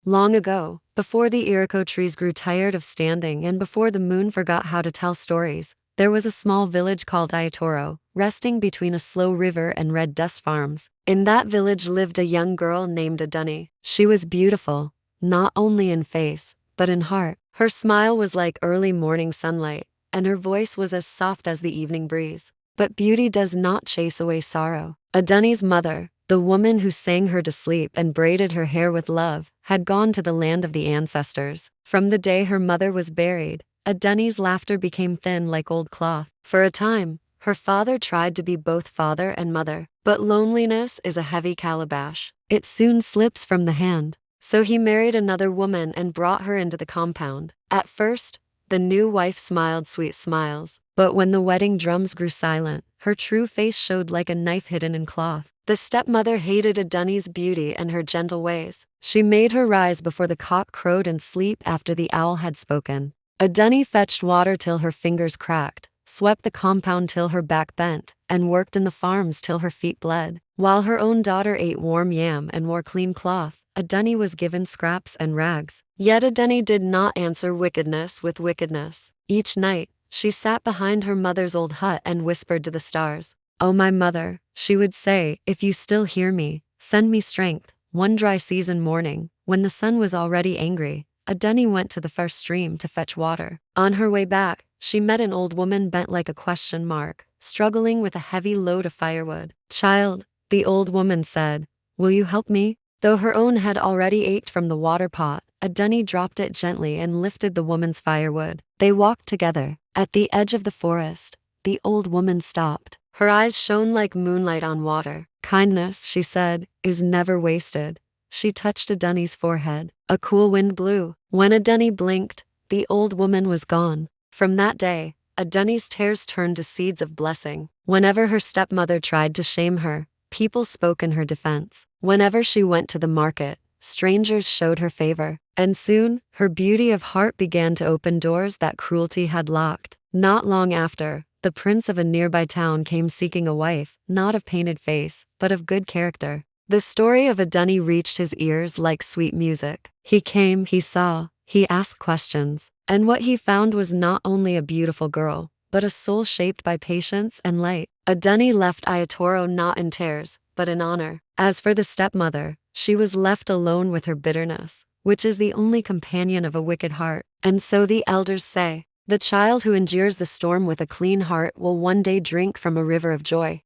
Long ago, before the Iroko trees grew tired of standing and before the moon forgot how to tell stories, there was a small village called Ayatoro, resting between a slow river and red dust farms. In that village lived a young girl named Adunni. She was beautiful, not only in face, but in heart. Her smile was like early morning sunlight, and her voice was as soft as the evening breeze. But beauty does not chase away sorrow. Adunni's mother, the woman who sang her to sleep and braided her hair with love, had gone to the land of the ancestors. From the day her mother was buried, Adunni's laughter became thin like old cloth. For a time, her father tried to be both father and mother. But loneliness is a heavy calabash. It soon slips from the hand. So he married another woman and brought her into the compound. At first, the new wife smiled sweet smiles. But when the wedding drums grew silent, her true face showed like a knife hidden in cloth. The stepmother hated Adunni's beauty and her gentle ways. She made her rise before the cock crowed and sleep after the owl had spoken. Adunni fetched water till her fingers cracked, swept the compound till her back bent, and worked in the farms till her feet bled. While her own daughter ate warm yam and wore clean cloth, Adunni was given scraps and rags. Yet Adunni did not answer wickedness with wickedness. Each night, she sat behind her mother's old hut and whispered to the stars. "Oh, my mother," she would say, "if you still hear me, send me strength." One dry season morning, when the sun was already angry, Adunni went to the first stream to fetch water. On her way back, she met an old woman bent like a question mark, struggling with a heavy load of firewood. "Child," the old woman said, "will you help me?" Though her own head already ached from the water pot, Adunni dropped it gently and lifted the woman's firewood. They walked together. At the edge of the forest, the old woman stopped. Her eyes shone like moonlight on water. "Kindness," she said, "is never wasted." She touched Adunni's forehead. A cool wind blew. When Adunni blinked, the old woman was gone. From that day, Adunni's tears turned to seeds of blessing. Whenever her stepmother tried to shame her, people spoke in her defense. Whenever she went to the market, strangers showed her favor. And soon, her beauty of heart began to open doors that cruelty had locked. Not long after, the prince of a nearby town came seeking a wife, not of painted face, but of good character. The story of Adunni reached his ears like sweet music. He came, he saw, he asked questions, and what he found was not only a beautiful girl, but a soul shaped by patience and light. Adunni left Ayatoro not in tears, but in honor. As for the stepmother, she was left alone with her bitterness, which is the only companion of a wicked heart. And so the elders say, the child who endures the storm with a clean heart will one day drink from a river of joy.